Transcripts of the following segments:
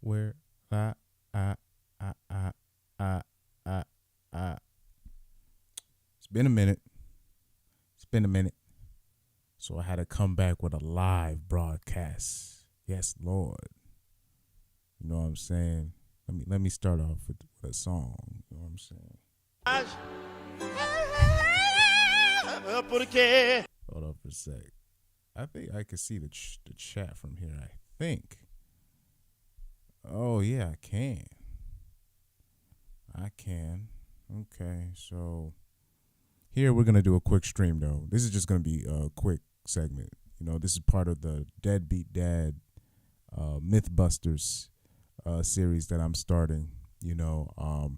where I, I, I, I, I, I. It's been a minute. It's been a minute. So I had to come back with a live broadcast. Yes, Lord. You know what I'm saying? Let me start off with a song. You know what I'm saying? Hold up for a sec. I think I can see the chat from here. I think. Oh yeah, I can. I can. Okay, so here we're gonna do a quick stream though. This is just gonna be a quick segment. You know, this is part of the Deadbeat Dad Mythbusters series that I'm starting. You know,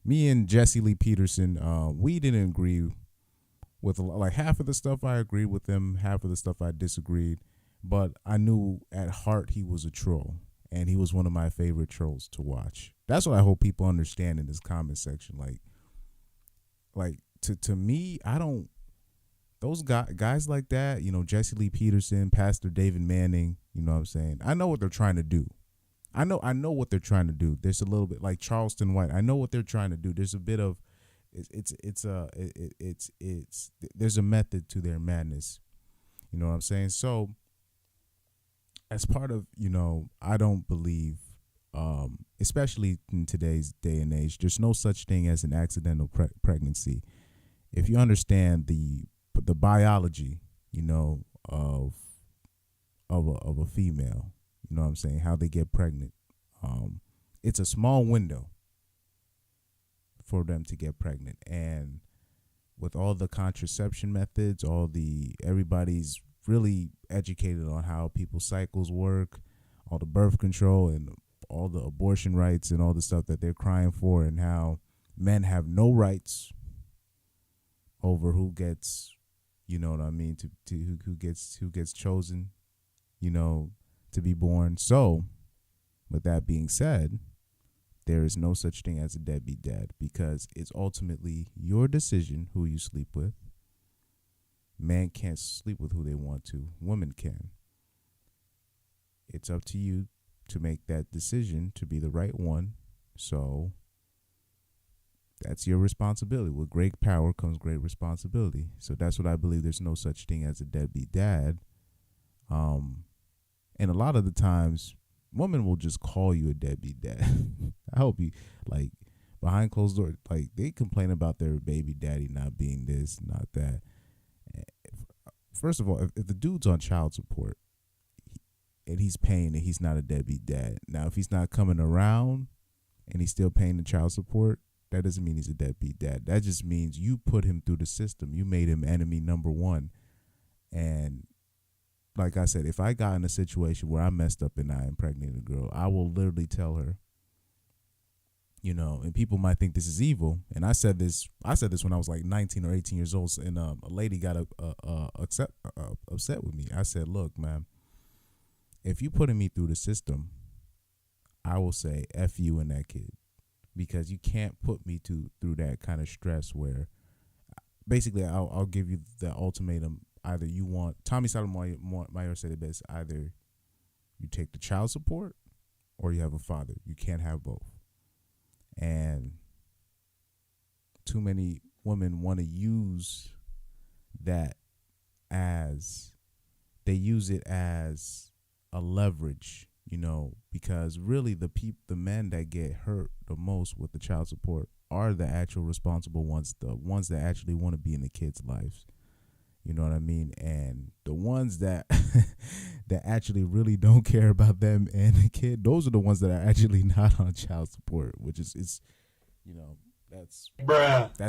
me and Jesse Lee Peterson, we didn't agree with like half of the stuff I agreed with him, half of the stuff I disagreed. But I knew at heart he was a troll, and he was one of my favorite trolls to watch. That's what I hope people understand in this comment section. Like to me, I don't those guys like that. You know, Jesse Lee Peterson, Pastor David Manning. You know what I'm saying? I know what they're trying to do. I know what they're trying to do. There's a little bit like Charleston White. I know what they're trying to do. There's a bit of there's a method to their madness. You know what I'm saying? So as part of, you know, I don't believe, especially in today's day and age, there's no such thing as an accidental pregnancy. If you understand the biology, you know, of a female, you know what I'm saying, how they get pregnant, it's a small window for them to get pregnant. And with all the contraception methods, everybody's really educated on how people's cycles work, all the birth control and all the abortion rights and all the stuff that they're crying for, and how men have no rights over who gets, you know what I mean, to who gets chosen, you know, to be born. So with that being said, there is no such thing as a deadbeat dad, because it's ultimately your decision who you sleep with. Men can't sleep with who they want to. Women can. It's up to you to make that decision to be the right one. So that's your responsibility. With great power comes great responsibility. So that's what I believe. There's no such thing as a deadbeat dad. And a lot of the times, women will just call you a deadbeat dad. I hope you, like, behind closed doors, like, they complain about their baby daddy not being this, not that. First of all, if the dude's on child support and he's paying it, he's not a deadbeat dad. Now, if he's not coming around and he's still paying the child support, that doesn't mean he's a deadbeat dad. That just means you put him through the system. You made him enemy number one. And like I said, if I got in a situation where I messed up and I impregnated a girl, I will literally tell her, you know, and people might think this is evil. And I said this when I was like 19 or 18 years old, and a lady got upset with me. I said, look, man, if you putting me through the system, I will say F you and that kid, because you can't put me through that kind of stress where basically I'll give you the ultimatum. Either you want, Tommy Sotomayor said it best, either you take the child support or you have a father. You can't have both. And too many women want to use that as, they use it as a leverage, you know, because really the men that get hurt the most with the child support are the actual responsible ones, the ones that actually want to be in the kids' lives. You know what I mean? And the ones that that actually really don't care about them and the kid, those are the ones that are actually not on child support, which is you know, that's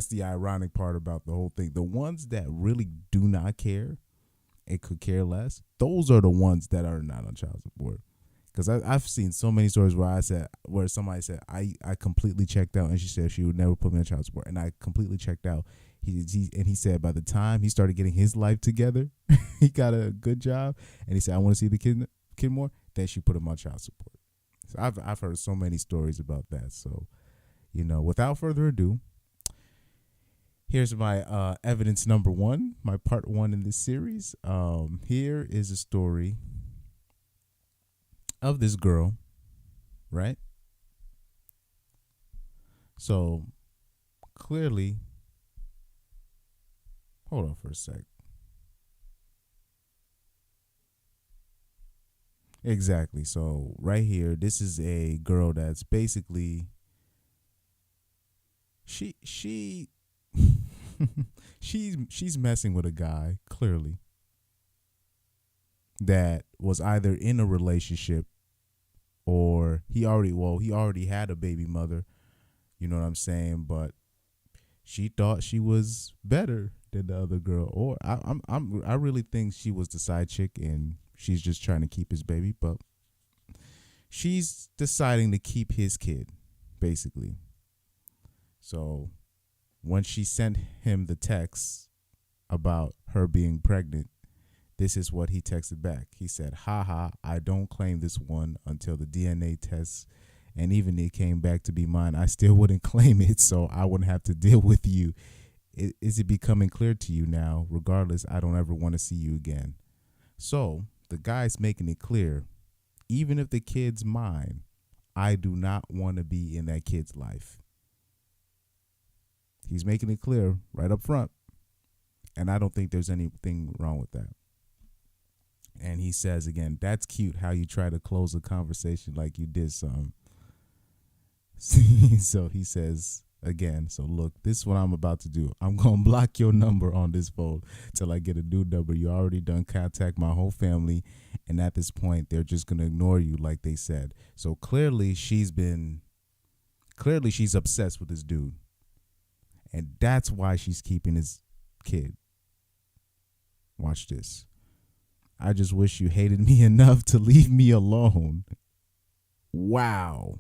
the ironic part about the whole thing. The ones that really do not care and could care less, those are the ones that are not on child support. Because I've seen so many stories where somebody said, I completely checked out, and she said she would never put me on child support, and I completely checked out. He said by the time he started getting his life together, he got a good job, and he said, I want to see the kid more. Then she put him on child support. So I've heard so many stories about that. So, you know, without further ado, here's my evidence number one, my part one in this series. Here is a story of this girl right? So clearly, hold on for a sec. Exactly. So right here, this is a girl that's basically she she's messing with a guy clearly that was either in a relationship or he already had a baby mother, you know what I'm saying, but she thought she was better than the other girl, or I really think she was the side chick and she's just trying to keep his baby, but she's deciding to keep his kid basically. So when she sent him the text about her being pregnant, this is what he texted back. He said, haha, I don't claim this one until the DNA tests. And even it came back to be mine, I still wouldn't claim it, so I wouldn't have to deal with you. Is it becoming clear to you now? Regardless, I don't ever want to see you again. So the guy's making it clear, even if the kid's mine, I do not want to be in that kid's life. He's making it clear right up front. And I don't think there's anything wrong with that. And he says again, that's cute how you try to close a conversation like you did some. So he says again, so look, this is what I'm about to do. I'm going to block your number on this phone till I get a new number. You already done contact my whole family. And at this point, they're just going to ignore you like they said. So clearly she's obsessed with this dude. And that's why she's keeping his kid. Watch this. I just wish you hated me enough to leave me alone. Wow.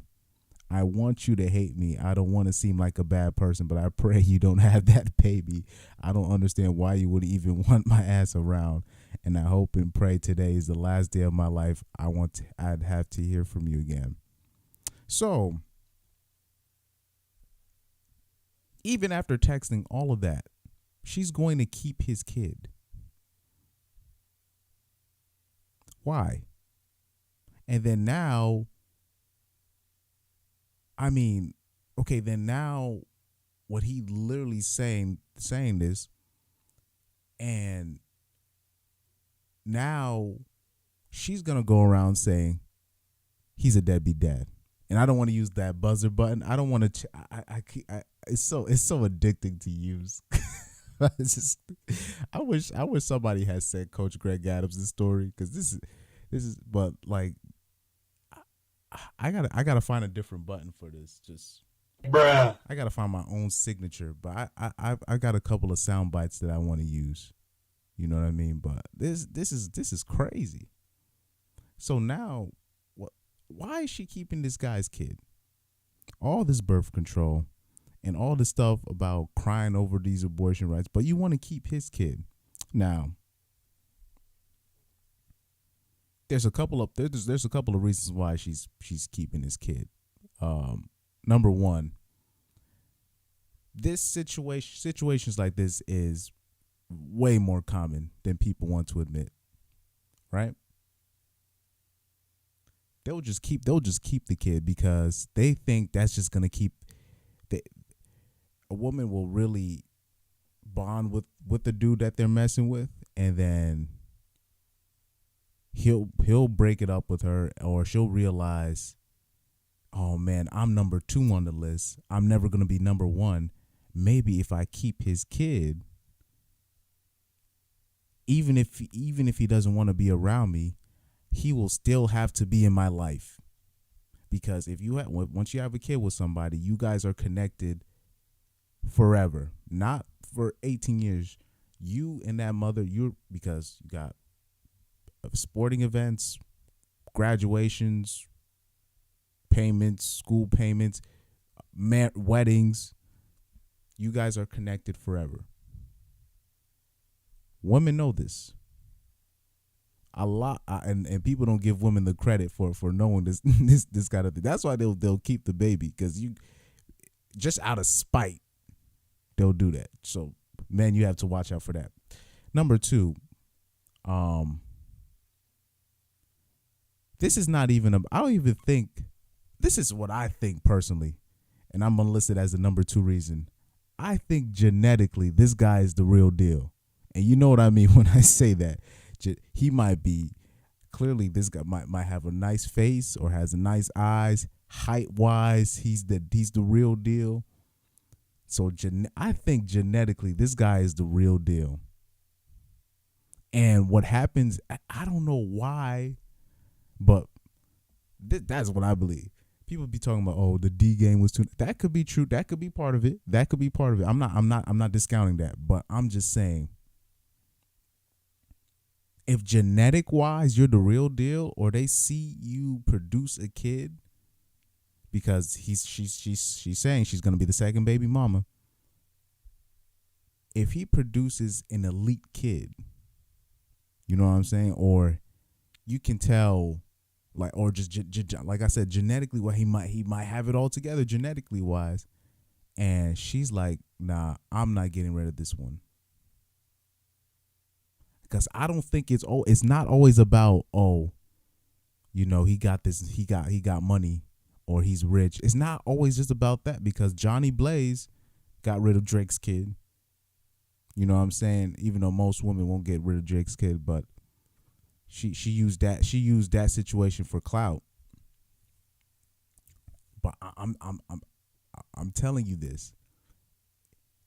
I want you to hate me. I don't want to seem like a bad person, but I pray you don't have that baby. I don't understand why you would even want my ass around. And I hope and pray today is the last day of my life. I'd have to hear from you again. So, even after texting all of that, she's going to keep his kid. Why? And then now, then now what he literally saying this, and now she's going to go around saying he's a deadbeat dad. And I don't want to use that buzzer button. I don't want to it's so addicting to use. I wish somebody had said Coach Greg Adams' story, because this is but like I gotta find a different button for this. Just bruh. I gotta find my own signature, but I got a couple of sound bites that I want to use. You know what I mean? But this is crazy. So now, why is she keeping this guy's kid? All this birth control and all this stuff about crying over these abortion rights, but you want to keep his kid. Now, there's a couple of reasons why she's keeping his kid. Number one, this situations like this is way more common than people want to admit, right? They'll just keep the kid because they think that's just gonna keep. A woman will really bond with the dude that they're messing with, and then he'll break it up with her, or she'll realize, oh man, I'm number 2 on the list. I'm never gonna be number 1. Maybe if I keep his kid, even if he doesn't want to be around me, he will still have to be in my life. Because once you have a kid with somebody, you guys are connected forever, not for 18 years. You and that mother, because you got sporting events, graduations, payments, school payments, weddings. You guys are connected forever. Women know this. A lot, and people don't give women the credit for knowing this this kind of thing. That's why they'll keep the baby, because you just out of spite they'll do that. So man, you have to watch out for that. Number 2, this is not even I don't even think this is what I think personally, and I'm gonna list it as the number 2 reason. I think genetically this guy is the real deal, and you know what I mean when I say that. He might be clearly this guy might have a nice face or has a nice eyes. Height wise, he's the real deal. So I think genetically this guy is the real deal. And what happens, I don't know why, but that's what I believe. People be talking about, oh, the D game was too. That could be true. That could be part of it. That could be part of it. I'm not discounting that, but I'm just saying, if genetic wise you're the real deal, or they see you produce a kid, because she's saying she's gonna be the second baby mama. If he produces an elite kid, you know what I'm saying, or you can tell, like, or just like I said, genetically, well, he might have it all together genetically wise, and she's like, nah, I'm not getting rid of this one, because I don't think it's not always about, oh, you know, he got money, or he's rich. It's not always just about that, because Johnny Blaze got rid of Drake's kid. You know what I'm saying? Even though most women won't get rid of Drake's kid, but she used that situation for clout. But I'm telling you this.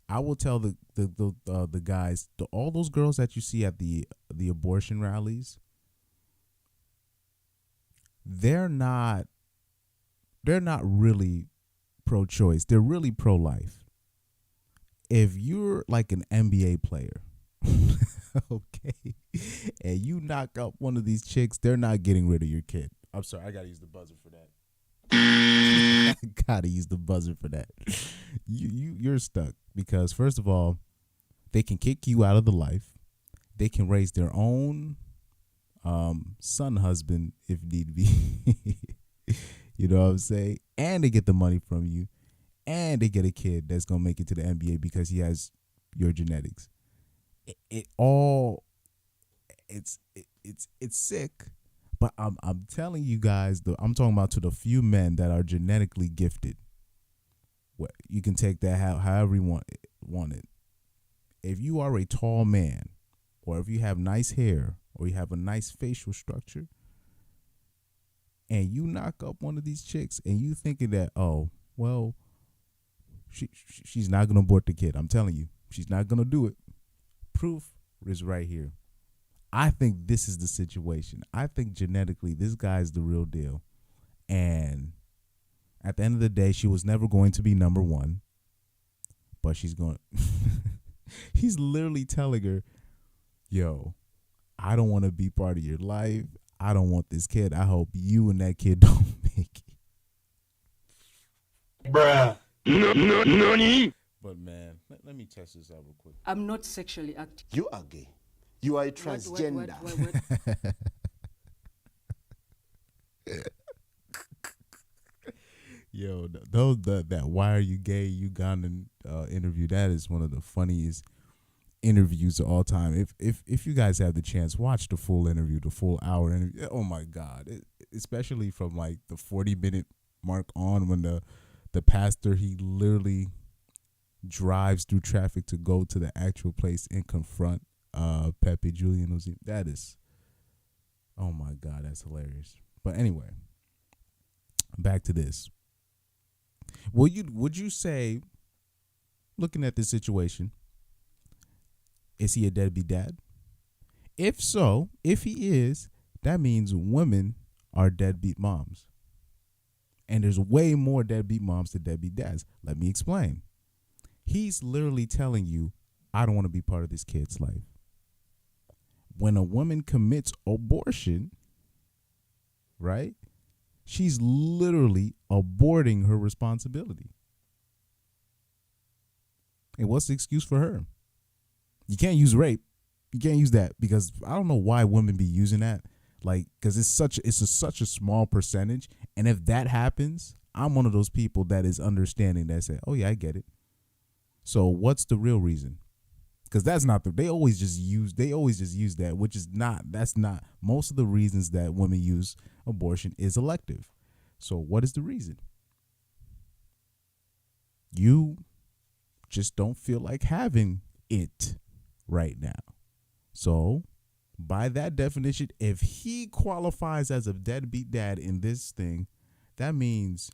I will tell the guys, all those girls that you see at the abortion rallies, they're not really pro-choice. They're really pro-life. If you're like an NBA player, okay, and you knock up one of these chicks, they're not getting rid of your kid. I'm sorry, I gotta use the buzzer for that. I gotta use the buzzer for that. You're stuck, because first of all, they can kick you out of the life. They can raise their own son husband if need be. You know what I'm saying? And they get the money from you. And they get a kid that's gonna make it to the NBA because he has your genetics. It's sick, but I'm telling you guys, I'm talking about to the few men that are genetically gifted. You can take that however you want it. If you are a tall man, or if you have nice hair, or you have a nice facial structure, and you knock up one of these chicks, and you thinking that, oh, well, she's not gonna abort the kid. I'm telling you, she's not gonna do it. Proof is right here. I think this is the situation. I think genetically this guy's the real deal, and at the end of the day, she was never going to be number one, but she's going. He's literally telling her, yo, I don't want to be part of your life. I don't want this kid. I hope you and that kid don't make it. Bruh. Nani? But man, let me test this out real quick. I'm not sexually active. You are gay. You are a transgender. What? Yo, that why are you gay Ugandan interview, that is one of the funniest interviews of all time. If you guys have the chance, watch the full interview, the full hour interview. Oh my God, especially from like the 40-minute mark on, when the pastor, he literally drives through traffic to go to the actual place and confront Pepe Julian. That is, oh my God, that's hilarious. But anyway, back to this. Would you say, looking at this situation, is he a deadbeat dad? If so, if he is, that means women are deadbeat moms. And there's way more deadbeat moms than deadbeat dads. Let me explain. He's literally telling you, I don't want to be part of this kid's life. When a woman commits abortion, right, she's literally aborting her responsibility. And what's the excuse for her? You can't use rape. You can't use that, because I don't know why women be using that. Like, because it's such a small percentage. And if that happens, I'm one of those people that is understanding, that say, oh yeah, I get it. So what's the real reason? Because that's not they always just use that, that's not most of the reasons that women use abortion is elective. So what is the reason? You just don't feel like having it right now. So by that definition, if he qualifies as a deadbeat dad in this thing, that means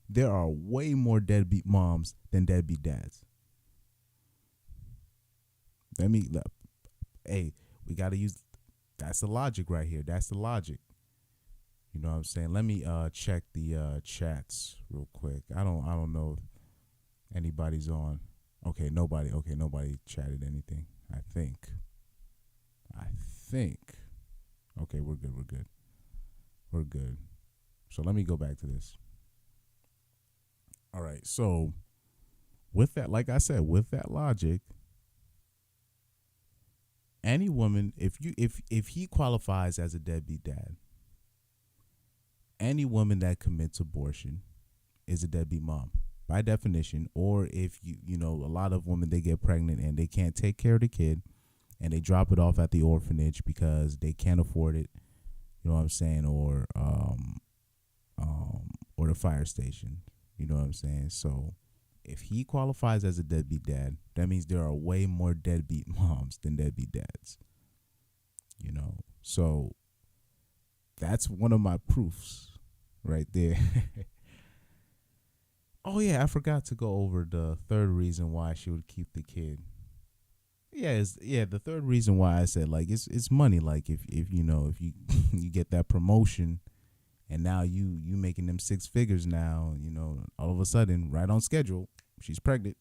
there are way more deadbeat moms than deadbeat dads. Let me, hey, we got to use, that's the logic right here. That's the logic. You know what I'm saying? Let me check the chats real quick. I don't know if anybody's on. Okay, nobody chatted anything. I think. Okay, we're good. So let me go back to this. All right. So with that, like I said, with that logic, any woman, if he qualifies as a deadbeat dad, any woman that commits abortion is a deadbeat mom by definition. Or if you know, a lot of women, they get pregnant and they can't take care of the kid and they drop it off at the orphanage because they can't afford it. You know what I'm saying? Or the fire station. You know what I'm saying? So if he qualifies as a deadbeat dad, that means there are way more deadbeat moms than deadbeat dads. You know, so that's one of my proofs right there. Oh yeah, I forgot to go over the third reason why she would keep the kid. The third reason why I said, like, it's money. Like if you know, if you you get that promotion and now you making them six figures now, you know, all of a sudden, right on schedule, she's pregnant.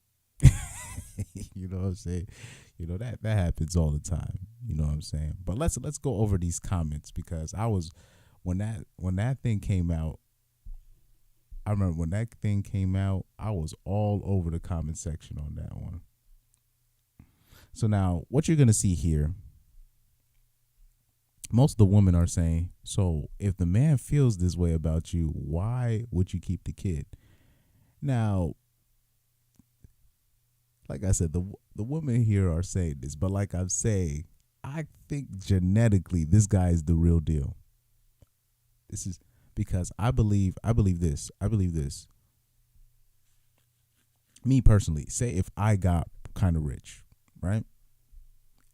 You know what I'm saying? You know, that happens all the time. You know what I'm saying? But let's go over these comments, because I was when that thing came out, I remember when that thing came out, I was all over the comment section on that one. So now what you're going to see here, most of the women are saying, so if the man feels this way about you, why would you keep the kid? Now, like I said, the women here are saying this, but like I'm saying, I think genetically this guy is the real deal. This is because I believe this. Me personally, say if I got kind of rich, right?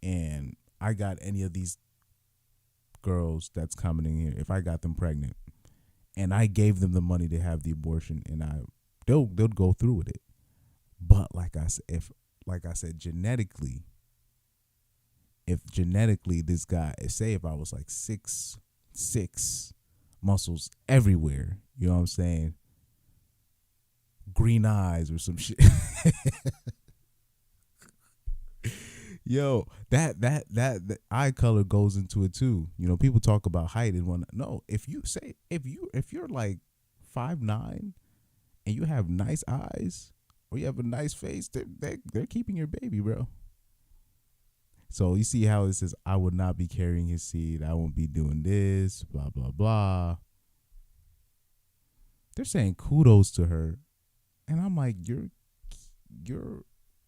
And I got any of these girls that's coming in here, if I got them pregnant and I gave them the money to have the abortion, and they'll go through with it. But like I said, genetically, if this guy, say if I was like 6'6", muscles everywhere, you know what I'm saying, green eyes or some shit. Yo, that eye color goes into it too. You know, people talk about height and whatnot. No, if you're like 5'9" and you have nice eyes or you have a nice face, they're keeping your baby, bro. So you see how it says, I would not be carrying his seed. I won't be doing this, blah, blah, blah. They're saying kudos to her. And I'm like,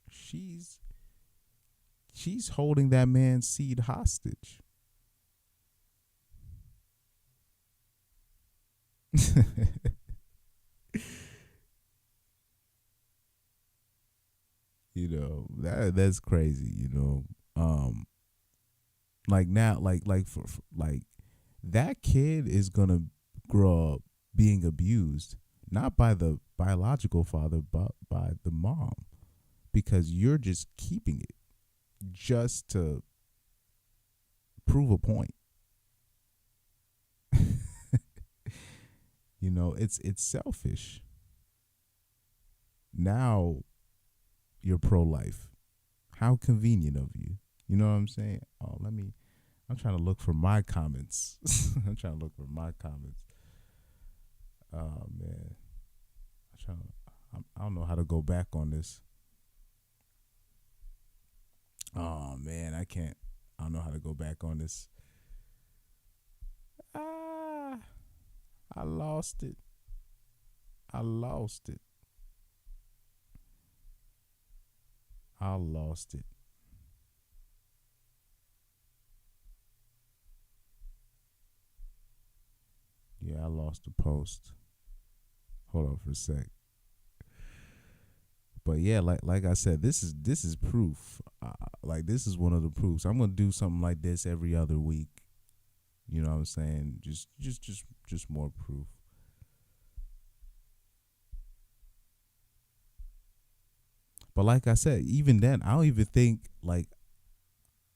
she's holding that man's seed hostage. You know, that's crazy, you know. Like now, for like that kid is gonna grow up being abused, not by the biological father, but by the mom, because you're just keeping it just to prove a point. You know, it's selfish. Now you're pro-life. How convenient of you. You know what I'm saying? Oh, I'm trying to look for my comments. Oh man. I don't know how to go back on this. Oh man, I can't. I don't know how to go back on this. Ah, I lost it. I lost it. Yeah, I lost the post. Hold on for a sec. But yeah, like I said, this is proof. Like this is one of the proofs. I'm gonna do something like this every other week. You know what I'm saying? Just more proof. But like I said, even then, I don't even think like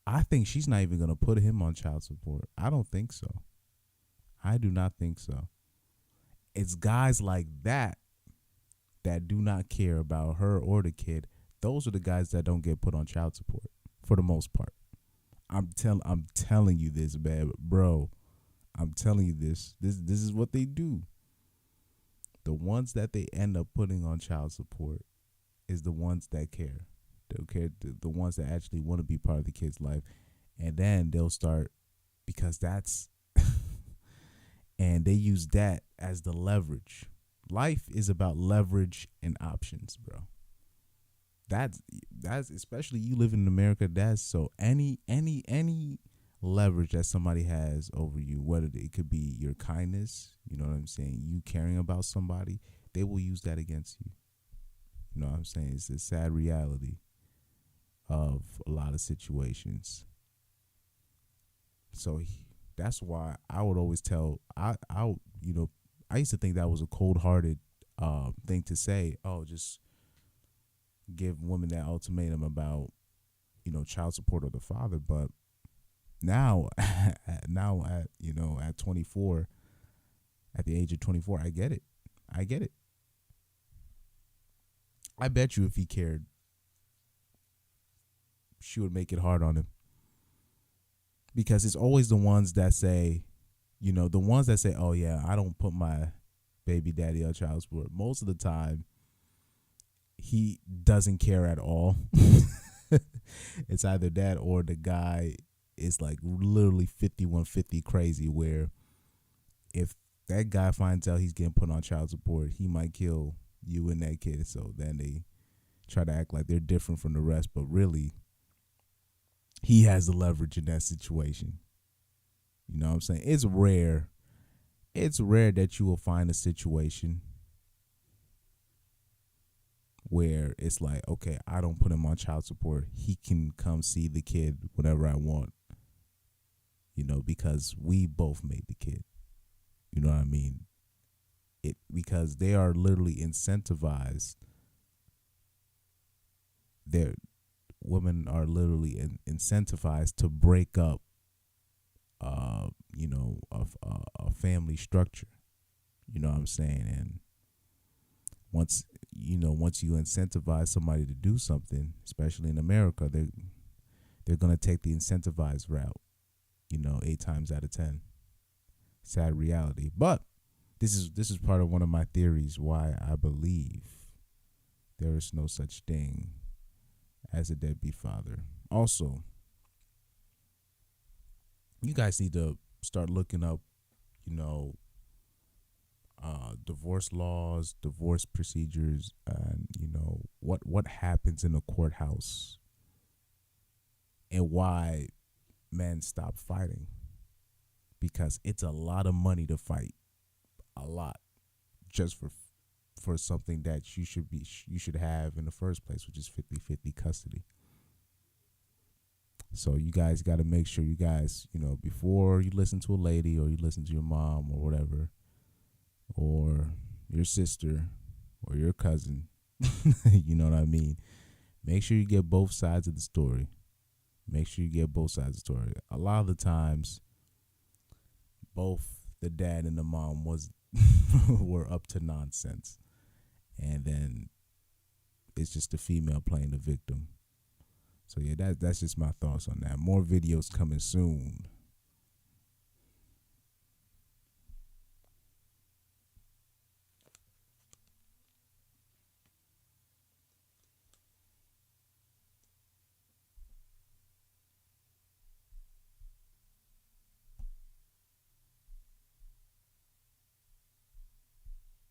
I think she's not even gonna put him on child support. I don't think so. I do not think so. It's guys like that do not care about her or the kid. Those are the guys that don't get put on child support for the most part. I'm telling you this, man, bro. I'm telling you this. This is what they do. The ones that they end up putting on child support is the ones that care. They'll care the ones that actually want to be part of the kid's life. And then they'll start because that's and they use that as the leverage. Life is about leverage and options, bro. That's especially you live in America. That's so any leverage that somebody has over you, whether it could be your kindness, you know what I'm saying, you caring about somebody, they will use that against you. You know what I'm saying? It's a sad reality of a lot of situations. So that's why I would always tell I used to think that was a cold-hearted thing to say. Oh, just give women that ultimatum about child support or the father. But now, at 24, at the age of 24, I get it. I bet you if he cared, she would make it hard on him. Because it's always the ones that say, oh, yeah, I don't put my baby daddy on child support. Most of the time, he doesn't care at all. It's either that or the guy is like literally 5150 crazy, where if that guy finds out he's getting put on child support, he might kill you and that kid. So then they try to act like they're different from the rest, but really, he has the leverage in that situation. You know what I'm saying? It's rare that you will find a situation where it's like, okay, I don't put him on child support. He can come see the kid whenever I want, because we both made the kid. You know what I mean? Because they are literally incentivized. Women are literally incentivized to break up, a family structure. You know what I'm saying? And once you incentivize somebody to do something, especially in America, they're gonna take the incentivized route. 8 times out of 10. Sad reality. But this is part of one of my theories why I believe there is no such thing as a deadbeat father. Also, you guys need to start looking up, divorce laws, divorce procedures, and what happens in the courthouse and why men stop fighting. Because it's a lot of money to fight, a lot, just for something that you should have in the first place, which is 50-50 custody. So you guys got to make sure you guys, before you listen to a lady or you listen to your mom or whatever, or your sister or your cousin, you know what I mean? Make sure you get both sides of the story. A lot of the times, both the dad and the mom were up to nonsense. And then it's just the female playing the victim. So yeah, that's just my thoughts on that. More videos coming soon.